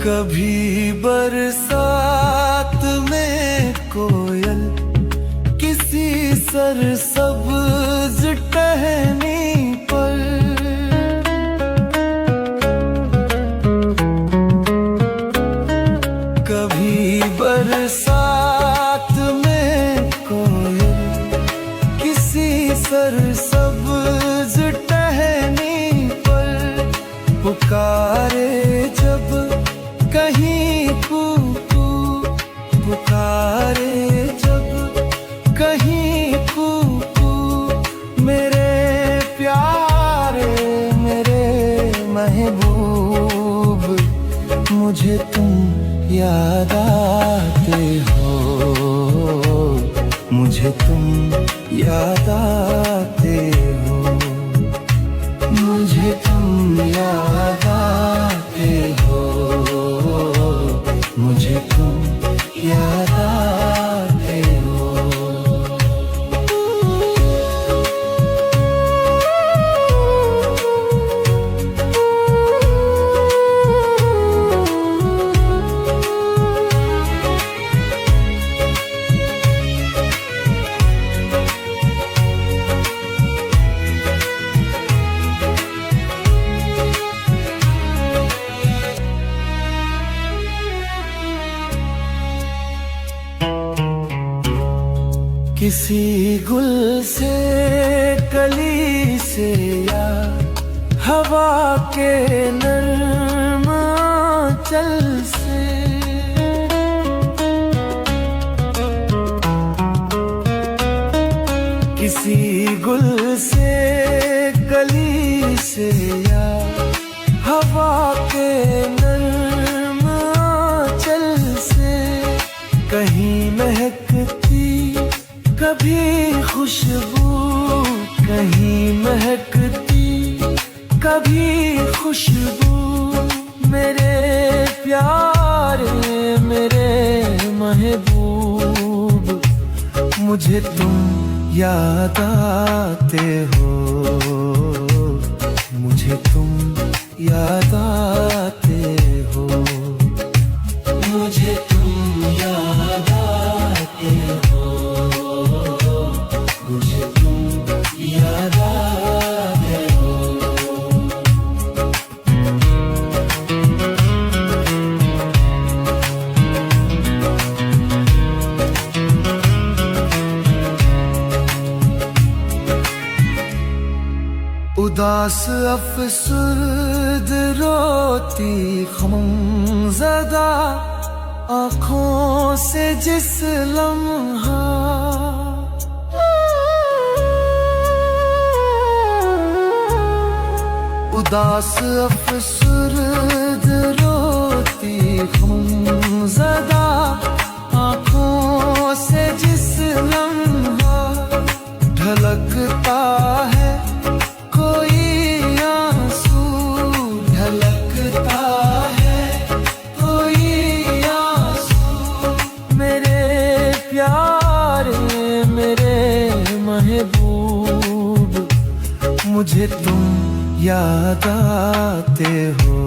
कभी बरसात में कोयल किसी सरसब्ज टहनी पर, कभी बरसात में कोयल किसी सरसब्ज टहनी पर पुकारे जब कहीं कूकू, पुकारे जब कहीं कूकू, मेरे प्यारे मेरे महबूब, मुझे तुम याद आते हो, मुझे तुम याद आते हो, मुझे तुम याद आते हो, मुझे तुम याद आते हो। किसी गुल से कली से या हवा के नर्म आंचल से, किसी गुल से कली से या हवा के नर्म आंचल से कहीं महकती कभी खुशबू, कहीं महकती कभी खुशबू, मेरे प्यारे मेरे महबूब, मुझे तुम याद आते हो, मुझे तुम याद आते हो, मुझे तुम याद आते हो, मुझे तुम याद आते हो। उदास अफसुर्द रोती ख़मज़दा आँखों से जिस लम्हा, उदास अफसुर्द रोती ख़मज़दा आँखों से जिस लम्हा ढलकता है कोई आंसू, ढलकता है कोई आंसू, मेरे प्यारे मेरे महबूब, मुझे तुम याद आते हो।